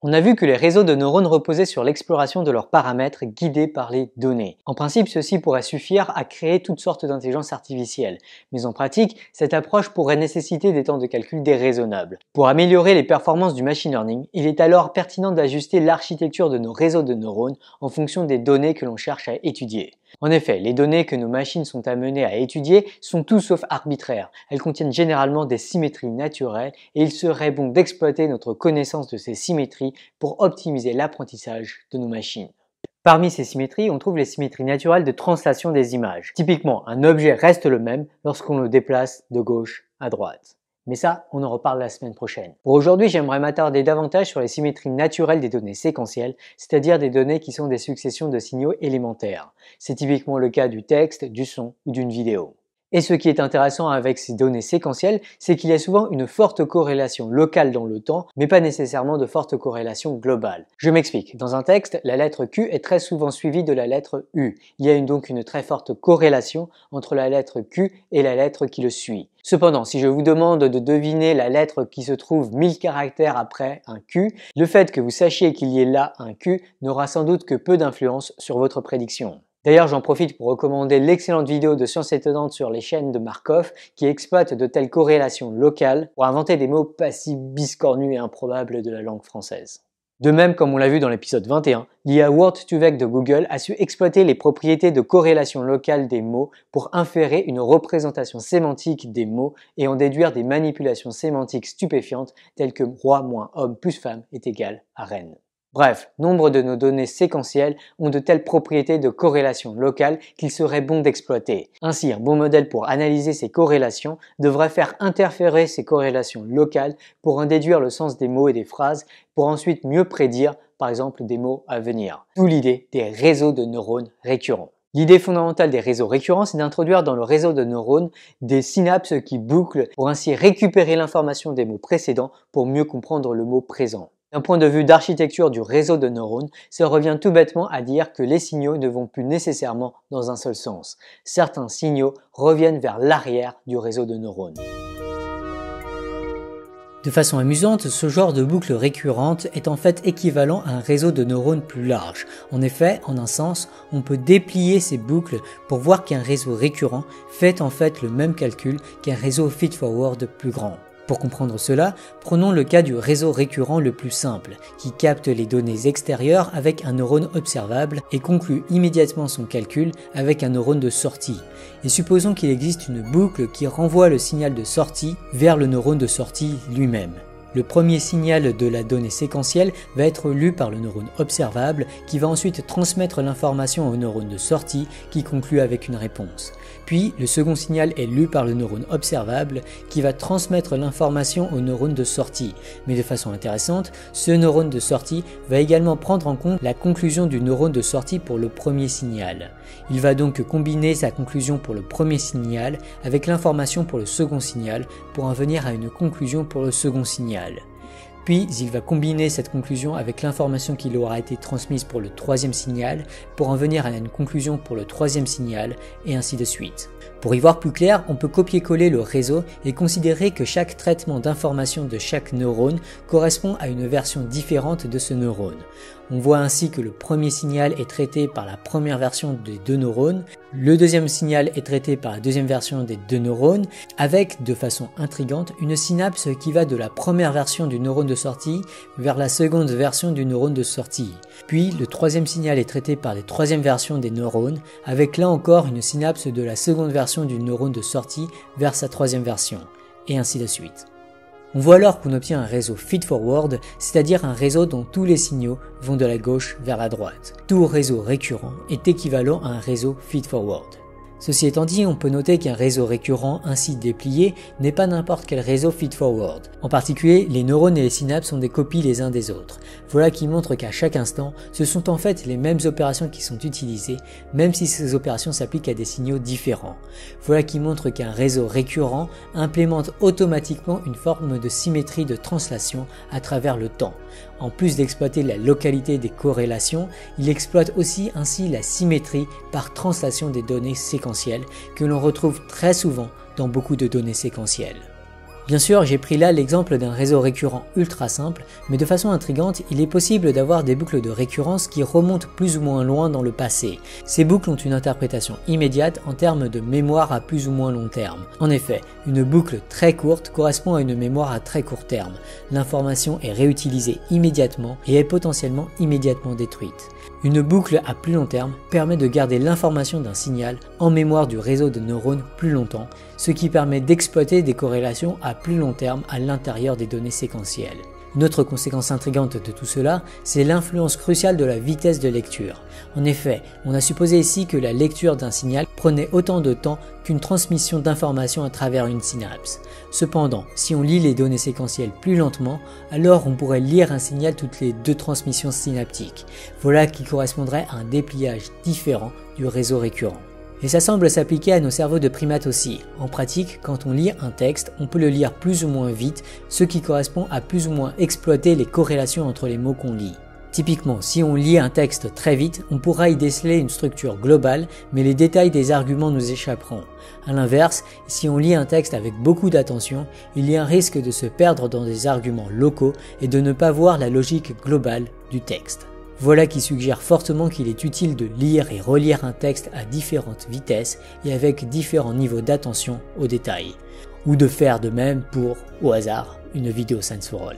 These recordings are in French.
On a vu que les réseaux de neurones reposaient sur l'exploration de leurs paramètres guidés par les données. En principe, ceci pourrait suffire à créer toutes sortes d'intelligence artificielle. Mais en pratique, cette approche pourrait nécessiter des temps de calcul déraisonnables. Pour améliorer les performances du machine learning, il est alors pertinent d'ajuster l'architecture de nos réseaux de neurones en fonction des données que l'on cherche à étudier. En effet, les données que nos machines sont amenées à étudier sont tout sauf arbitraires. Elles contiennent généralement des symétries naturelles et il serait bon d'exploiter notre connaissance de ces symétries pour optimiser l'apprentissage de nos machines. Parmi ces symétries, on trouve les symétries naturelles de translation des images. Typiquement, un objet reste le même lorsqu'on le déplace de gauche à droite. Mais ça, on en reparle la semaine prochaine. Pour aujourd'hui, j'aimerais m'attarder davantage sur les symétries naturelles des données séquentielles, c'est-à-dire des données qui sont des successions de signaux élémentaires. C'est typiquement le cas du texte, du son ou d'une vidéo. Et ce qui est intéressant avec ces données séquentielles, c'est qu'il y a souvent une forte corrélation locale dans le temps, mais pas nécessairement de forte corrélation globale. Je m'explique. Dans un texte, la lettre Q est très souvent suivie de la lettre U. Il y a donc une très forte corrélation entre la lettre Q et la lettre qui le suit. Cependant, si je vous demande de deviner la lettre qui se trouve 1000 caractères après un Q, le fait que vous sachiez qu'il y ait là un Q n'aura sans doute que peu d'influence sur votre prédiction. D'ailleurs, j'en profite pour recommander l'excellente vidéo de Science Étonnante sur les chaînes de Markov qui exploite de telles corrélations locales pour inventer des mots pas si biscornus et improbables de la langue française. De même, comme on l'a vu dans l'épisode 21, l'IA Word2Vec de Google a su exploiter les propriétés de corrélation locale des mots pour inférer une représentation sémantique des mots et en déduire des manipulations sémantiques stupéfiantes telles que roi moins homme plus femme est égal à reine. Bref, nombre de nos données séquentielles ont de telles propriétés de corrélation locale qu'il serait bon d'exploiter. Ainsi, un bon modèle pour analyser ces corrélations devrait faire interférer ces corrélations locales pour en déduire le sens des mots et des phrases, pour ensuite mieux prédire, par exemple, des mots à venir. D'où l'idée des réseaux de neurones récurrents. L'idée fondamentale des réseaux récurrents, c'est d'introduire dans le réseau de neurones des synapses qui bouclent pour ainsi récupérer l'information des mots précédents pour mieux comprendre le mot présent. D'un point de vue d'architecture du réseau de neurones, ça revient tout bêtement à dire que les signaux ne vont plus nécessairement dans un seul sens. Certains signaux reviennent vers l'arrière du réseau de neurones. De façon amusante, ce genre de boucle récurrente est en fait équivalent à un réseau de neurones plus large. En effet, en un sens, on peut déplier ces boucles pour voir qu'un réseau récurrent fait en fait le même calcul qu'un réseau feed-forward plus grand. Pour comprendre cela, prenons le cas du réseau récurrent le plus simple, qui capte les données extérieures avec un neurone observable et conclut immédiatement son calcul avec un neurone de sortie. Et supposons qu'il existe une boucle qui renvoie le signal de sortie vers le neurone de sortie lui-même. Le premier signal de la donnée séquentielle va être lu par le neurone observable qui va ensuite transmettre l'information au neurone de sortie qui conclut avec une réponse. Puis le second signal est lu par le neurone observable qui va transmettre l'information au neurone de sortie. Mais de façon intéressante, ce neurone de sortie va également prendre en compte la conclusion du neurone de sortie pour le premier signal. Il va donc combiner sa conclusion pour le premier signal avec l'information pour le second signal pour en venir à une conclusion pour le second signal. Puis il va combiner cette conclusion avec l'information qui lui aura été transmise pour le troisième signal pour en venir à une conclusion pour le troisième signal et ainsi de suite. Pour y voir plus clair, on peut copier-coller le réseau et considérer que chaque traitement d'information de chaque neurone correspond à une version différente de ce neurone. On voit ainsi que le premier signal est traité par la première version des deux neurones, le deuxième signal est traité par la deuxième version des deux neurones, avec, de façon intrigante, une synapse qui va de la première version du neurone de sortie vers la seconde version du neurone de sortie. Puis, le troisième signal est traité par les troisièmes versions des neurones, avec là encore une synapse de la seconde version du neurone de sortie vers sa troisième version, et ainsi de suite. On voit alors qu'on obtient un réseau feed-forward, c'est-à-dire un réseau dont tous les signaux vont de la gauche vers la droite. Tout réseau récurrent est équivalent à un réseau feed-forward. Ceci étant dit, on peut noter qu'un réseau récurrent ainsi déplié n'est pas n'importe quel réseau feed-forward. En particulier, les neurones et les synapses sont des copies les uns des autres. Voilà qui montre qu'à chaque instant, ce sont en fait les mêmes opérations qui sont utilisées, même si ces opérations s'appliquent à des signaux différents. Voilà qui montre qu'un réseau récurrent implémente automatiquement une forme de symétrie de translation à travers le temps. En plus d'exploiter la localité des corrélations, il exploite aussi ainsi la symétrie par translation des données séquentielles que l'on retrouve très souvent dans beaucoup de données séquentielles. Bien sûr, j'ai pris là l'exemple d'un réseau récurrent ultra simple, mais de façon intrigante, il est possible d'avoir des boucles de récurrence qui remontent plus ou moins loin dans le passé. Ces boucles ont une interprétation immédiate en termes de mémoire à plus ou moins long terme. En effet, une boucle très courte correspond à une mémoire à très court terme. L'information est réutilisée immédiatement et est potentiellement immédiatement détruite. Une boucle à plus long terme permet de garder l'information d'un signal en mémoire du réseau de neurones plus longtemps, ce qui permet d'exploiter des corrélations à plus long terme à l'intérieur des données séquentielles. Une autre conséquence intrigante de tout cela, c'est l'influence cruciale de la vitesse de lecture. En effet, on a supposé ici que la lecture d'un signal prenait autant de temps qu'une transmission d'informations à travers une synapse. Cependant, si on lit les données séquentielles plus lentement, alors on pourrait lire un signal toutes les 2 transmissions synaptiques. Voilà qui correspondrait à un dépliage différent du réseau récurrent. Et ça semble s'appliquer à nos cerveaux de primates aussi. En pratique, quand on lit un texte, on peut le lire plus ou moins vite, ce qui correspond à plus ou moins exploiter les corrélations entre les mots qu'on lit. Typiquement, si on lit un texte très vite, on pourra y déceler une structure globale, mais les détails des arguments nous échapperont. A l'inverse, si on lit un texte avec beaucoup d'attention, il y a un risque de se perdre dans des arguments locaux et de ne pas voir la logique globale du texte. Voilà qui suggère fortement qu'il est utile de lire et relire un texte à différentes vitesses et avec différents niveaux d'attention aux détails. Ou de faire de même pour, au hasard, une vidéo Science for All.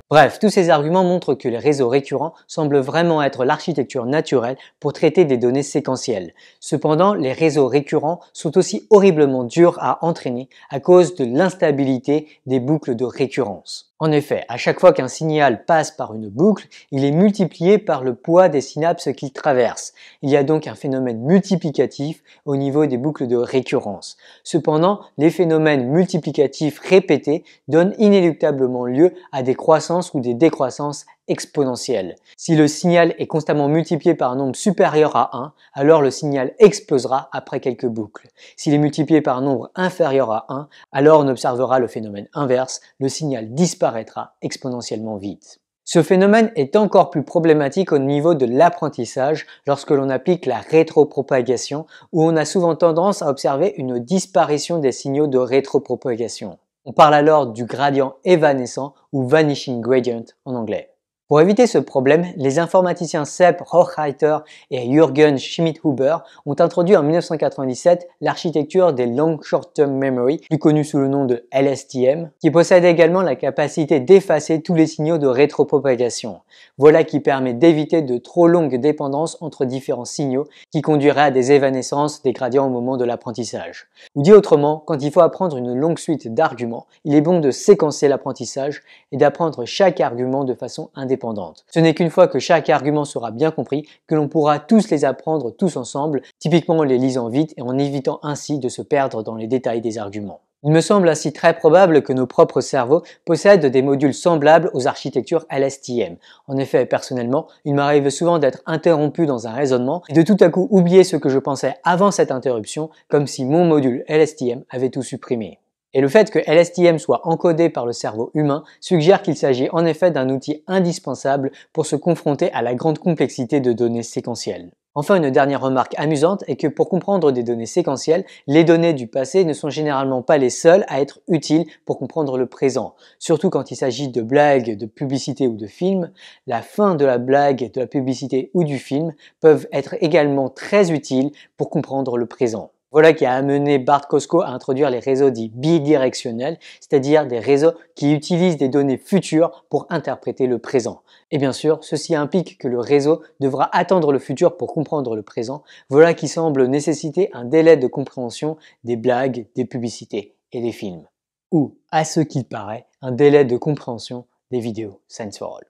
Bref, tous ces arguments montrent que les réseaux récurrents semblent vraiment être l'architecture naturelle pour traiter des données séquentielles. Cependant, les réseaux récurrents sont aussi horriblement durs à entraîner à cause de l'instabilité des boucles de récurrence. En effet, à chaque fois qu'un signal passe par une boucle, il est multiplié par le poids des synapses qu'il traverse. Il y a donc un phénomène multiplicatif au niveau des boucles de récurrence. Cependant, les phénomènes multiplicatifs répétés donnent inéluctablement lieu à des croissances ou des décroissances exponentielle. Si le signal est constamment multiplié par un nombre supérieur à 1, alors le signal explosera après quelques boucles. S'il est multiplié par un nombre inférieur à 1, alors on observera le phénomène inverse, le signal disparaîtra exponentiellement vite. Ce phénomène est encore plus problématique au niveau de l'apprentissage lorsque l'on applique la rétropropagation, où on a souvent tendance à observer une disparition des signaux de rétropropagation. On parle alors du gradient évanescent ou vanishing gradient en anglais. Pour éviter ce problème, les informaticiens Sepp Hochreiter et Jürgen Schmidhuber ont introduit en 1997 l'architecture des Long Short-Term Memory, plus connue sous le nom de LSTM, qui possède également la capacité d'effacer tous les signaux de rétropropagation. Voilà qui permet d'éviter de trop longues dépendances entre différents signaux qui conduiraient à des évanescences des gradients au moment de l'apprentissage. Ou dit autrement, quand il faut apprendre une longue suite d'arguments, il est bon de séquencer l'apprentissage et d'apprendre chaque argument de façon indépendante. Ce n'est qu'une fois que chaque argument sera bien compris que l'on pourra tous les apprendre tous ensemble, typiquement en les lisant vite et en évitant ainsi de se perdre dans les détails des arguments. Il me semble ainsi très probable que nos propres cerveaux possèdent des modules semblables aux architectures LSTM. En effet, personnellement, il m'arrive souvent d'être interrompu dans un raisonnement et de tout à coup oublier ce que je pensais avant cette interruption, comme si mon module LSTM avait tout supprimé. Et le fait que LSTM soit encodé par le cerveau humain suggère qu'il s'agit en effet d'un outil indispensable pour se confronter à la grande complexité de données séquentielles. Enfin, une dernière remarque amusante est que pour comprendre des données séquentielles, les données du passé ne sont généralement pas les seules à être utiles pour comprendre le présent. Surtout quand il s'agit de blagues, de publicités ou de films, la fin de la blague, de la publicité ou du film peuvent être également très utiles pour comprendre le présent. Voilà qui a amené Bart Kosko à introduire les réseaux dits bidirectionnels, c'est-à-dire des réseaux qui utilisent des données futures pour interpréter le présent. Et bien sûr, ceci implique que le réseau devra attendre le futur pour comprendre le présent. Voilà qui semble nécessiter un délai de compréhension des blagues, des publicités et des films. Ou, à ce qu'il paraît, un délai de compréhension des vidéos Science for All.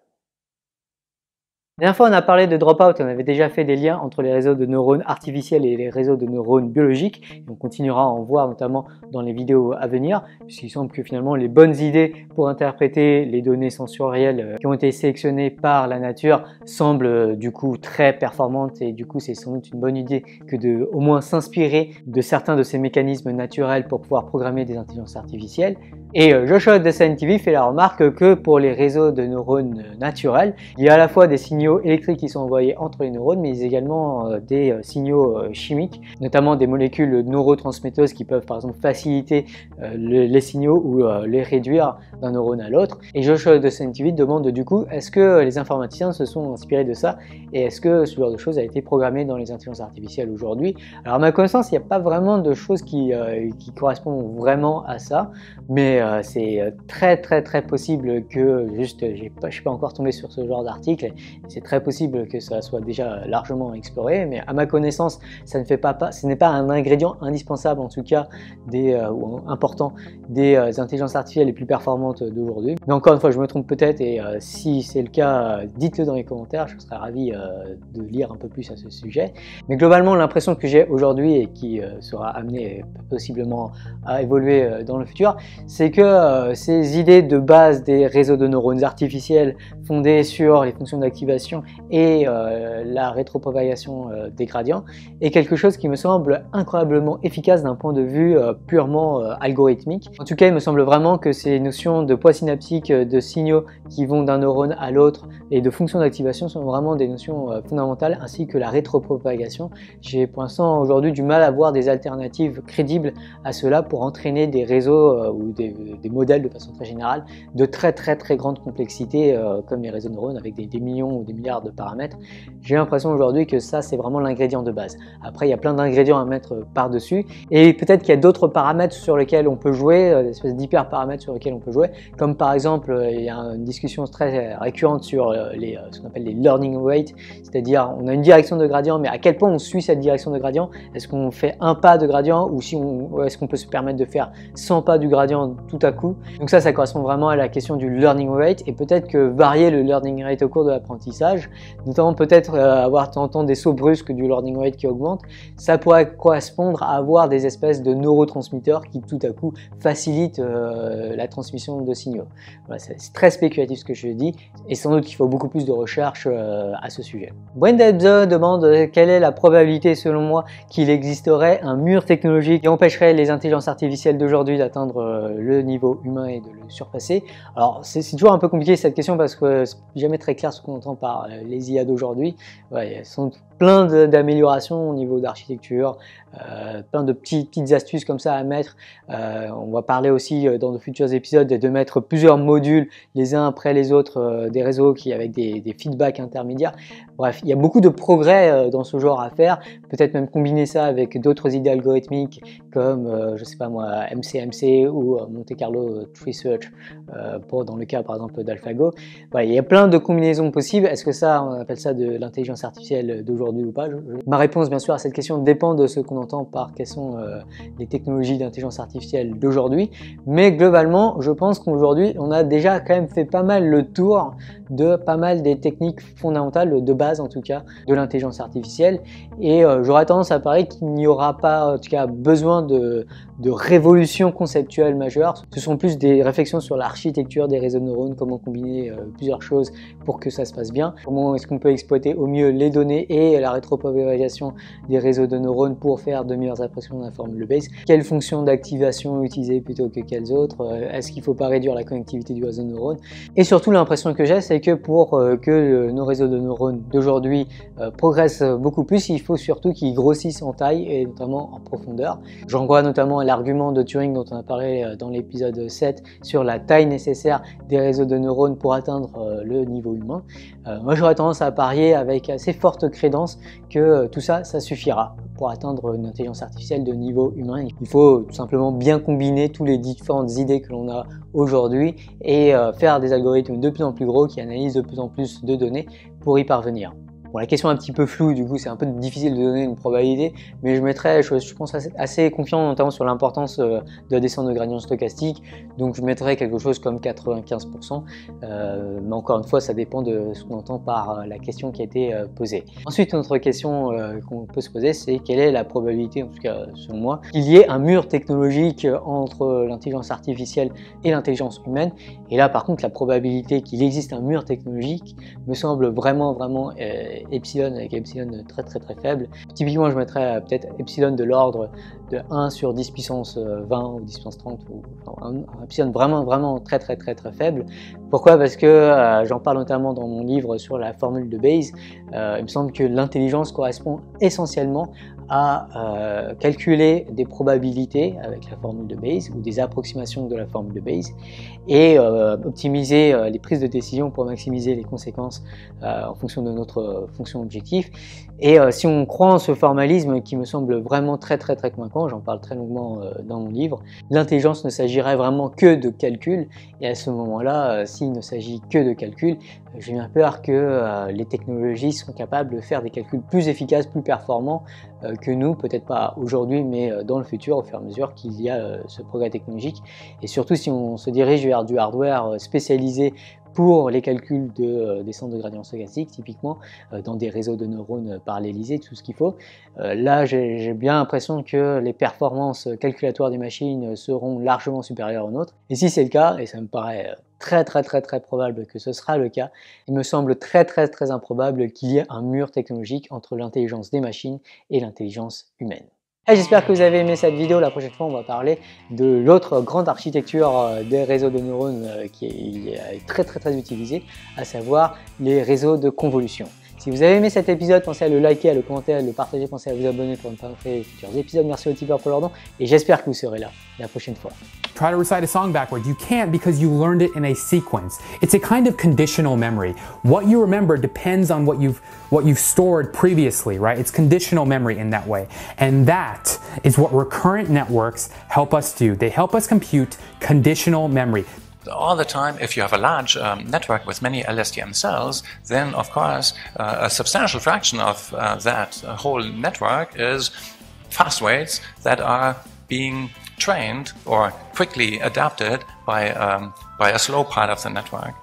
La dernière fois, on a parlé de dropout et on avait déjà fait des liens entre les réseaux de neurones artificiels et les réseaux de neurones biologiques. Et on continuera à en voir notamment dans les vidéos à venir, puisqu'il semble que finalement les bonnes idées pour interpréter les données sensorielles qui ont été sélectionnées par la nature semblent du coup très performantes et du coup c'est sans doute une bonne idée que de au moins s'inspirer de certains de ces mécanismes naturels pour pouvoir programmer des intelligences artificielles. Et Joshua de Saint-TV fait la remarque que pour les réseaux de neurones naturels, il y a à la fois des signaux électriques qui sont envoyés entre les neurones, mais également des signaux chimiques, notamment des molécules neurotransmetteuses qui peuvent par exemple faciliter les signaux ou les réduire d'un neurone à l'autre. Et Joshua de Saint-TV demande du coup, est-ce que les informaticiens se sont inspirés de ça et est-ce que ce genre de choses a été programmé dans les intelligences artificielles aujourd'hui? Alors à ma connaissance, il n'y a pas vraiment de choses qui correspondent vraiment à ça, mais c'est très possible que juste, je suis pas encore tombé sur ce genre d'article, c'est très possible que ça soit déjà largement exploré, mais à ma connaissance, ce n'est pas un ingrédient indispensable en tout cas ou important des intelligences artificielles les plus performantes d'aujourd'hui. Mais encore une fois, je me trompe peut-être et si c'est le cas, dites-le dans les commentaires, je serais ravi de lire un peu plus à ce sujet. Mais globalement, l'impression que j'ai aujourd'hui et qui sera amenée possiblement à évoluer dans le futur, c'est que ces idées de base des réseaux de neurones artificiels fondés sur les fonctions d'activation et la rétropropagation des gradients est quelque chose qui me semble incroyablement efficace d'un point de vue purement algorithmique. En tout cas, il me semble vraiment que ces notions de poids synaptique, de signaux qui vont d'un neurone à l'autre et de fonctions d'activation sont vraiment des notions fondamentales, ainsi que la rétropropagation. J'ai pour l'instant aujourd'hui du mal à voir des alternatives crédibles à cela pour entraîner des réseaux ou des modèles de façon très générale de très grande complexité comme les réseaux de neurones avec des millions ou des milliards de paramètres. J'ai l'impression aujourd'hui que ça c'est vraiment l'ingrédient de base. Après il y a plein d'ingrédients à mettre par-dessus et peut-être qu'il y a d'autres paramètres sur lesquels on peut jouer, des espèces d'hyper paramètres sur lesquels on peut jouer, comme par exemple il y a une discussion très récurrente sur ce qu'on appelle les learning rates, c'est-à-dire on a une direction de gradient mais à quel point on suit cette direction de gradient, est-ce qu'on fait un pas de gradient ou est-ce qu'on peut se permettre de faire 100 pas du gradient tout à coup. Donc ça correspond vraiment à la question du learning rate et peut-être que varier le learning rate au cours de l'apprentissage, notamment peut-être avoir de temps en temps des sauts brusques du learning rate qui augmente, ça pourrait correspondre à avoir des espèces de neurotransmetteurs qui tout à coup facilitent la transmission de signaux. Voilà, c'est très spéculatif ce que je dis et sans doute qu'il faut beaucoup plus de recherche à ce sujet. Brendebzo demande quelle est la probabilité selon moi qu'il existerait un mur technologique qui empêcherait les intelligences artificielles d'aujourd'hui d'atteindre le niveau humain et de le surpasser. Alors c'est toujours un peu compliqué cette question parce que c'est jamais très clair ce qu'on entend par les IA d'aujourd'hui. Ouais, il y a sans doute plein d'améliorations au niveau d'architecture, plein de petites astuces comme ça à mettre. On va parler aussi dans de futurs épisodes de mettre plusieurs modules les uns après les autres des réseaux avec des feedbacks intermédiaires. Bref, il y a beaucoup de progrès dans ce genre à faire, peut-être même combiner ça avec d'autres idées algorithmiques comme, je sais pas moi, MCMC ou Monte Carlo Tree Search dans le cas par exemple d'AlphaGo. Voilà, il y a plein de combinaisons possibles. Est-ce que ça, on appelle ça de l'intelligence artificielle d'aujourd'hui ou pas? Ma réponse bien sûr à cette question dépend de ce qu'on entend par quelles sont les technologies d'intelligence artificielle d'aujourd'hui, mais globalement je pense qu'aujourd'hui on a déjà quand même fait pas mal le tour de pas mal des techniques fondamentales de base en tout cas de l'intelligence artificielle et j'aurais tendance à parier qu'il n'y aura pas en tout cas besoin de révolution conceptuelle majeure. Ce sont plus des réflexions sur l'architecture des réseaux de neurones, comment combiner plusieurs choses pour que ça se passe bien, comment est-ce qu'on peut exploiter au mieux les données et la rétropropagation des réseaux de neurones pour faire de meilleures impressions d'un formule base, quelles fonctions d'activation utiliser plutôt que quelles autres, est-ce qu'il ne faut pas réduire la connectivité du réseau de neurones, et surtout l'impression que j'ai c'est que pour que nos réseaux de neurones d'aujourd'hui progressent beaucoup plus, il faut surtout qu'ils grossissent en taille et notamment en profondeur. J'en vois notamment l'argument de Turing dont on a parlé dans l'épisode 7 sur la taille nécessaire des réseaux de neurones pour atteindre le niveau humain. Moi j'aurais tendance à parier avec assez forte crédence que tout ça suffira pour atteindre une intelligence artificielle de niveau humain. Il faut tout simplement bien combiner toutes les différentes idées que l'on a aujourd'hui et faire des algorithmes de plus en plus gros qui analysent de plus en plus de données pour y parvenir. Bon, la question est un petit peu floue, du coup c'est un peu difficile de donner une probabilité, mais je pense assez confiant notamment sur l'importance de la descente de gradient stochastique, donc je mettrais quelque chose comme 95%, mais encore une fois ça dépend de ce qu'on entend par la question qui a été posée. Ensuite, une autre question qu'on peut se poser, c'est quelle est la probabilité, en tout cas selon moi, qu'il y ait un mur technologique entre l'intelligence artificielle et l'intelligence humaine, et là par contre la probabilité qu'il existe un mur technologique me semble vraiment epsilon avec epsilon très faible. Typiquement je mettrais peut-être epsilon de l'ordre de 1 sur 10 puissance 20 ou 10 puissance 30, ou enfin, un epsilon vraiment très faible. Pourquoi? Parce que j'en parle notamment dans mon livre sur la formule de Bayes. Il me semble que l'intelligence correspond essentiellement à calculer des probabilités avec la formule de Bayes ou des approximations de la formule de Bayes et optimiser les prises de décision pour maximiser les conséquences en fonction de notre fonction objectif. Et si on croit en ce formalisme qui me semble vraiment très convaincant, j'en parle très longuement dans mon livre, l'intelligence ne s'agirait vraiment que de calcul, et à ce moment-là, s'il ne s'agit que de calcul, j'ai bien peur que les technologies seront capables de faire des calculs plus efficaces, plus performants que nous, peut-être pas aujourd'hui, mais dans le futur, au fur et à mesure qu'il y a ce progrès technologique. Et surtout si on se dirige vers du hardware spécialisé pour les calculs de descente de gradient stochastique, typiquement dans des réseaux de neurones parallélisés, tout ce qu'il faut. Là, j'ai bien l'impression que les performances calculatoires des machines seront largement supérieures aux nôtres. Et si c'est le cas, et ça me paraît très probable que ce sera le cas, il me semble très improbable qu'il y ait un mur technologique entre l'intelligence des machines et l'intelligence humaine. Et j'espère que vous avez aimé cette vidéo. La prochaine fois, on va parler de l'autre grande architecture des réseaux de neurones qui est très utilisée, à savoir les réseaux de convolution. Si vous avez aimé cet épisode, pensez à le liker, à le commenter, à le partager, pensez à vous abonner pour ne pas manquer les futurs épisodes. Merci aux tipeurs pour leur don et j'espère que vous serez là la prochaine fois. Try to recite a song backwards. You can't because you learned it in a sequence. It's a kind of conditional memory. What you remember depends on what you've stored previously, right? It's conditional memory in that way. And that is what recurrent networks help us do. They help us compute conditional memory. All the time, if you have a large network with many LSTM cells, then of course a substantial fraction of that whole network is fast weights that are being trained or quickly adapted by a slow part of the network.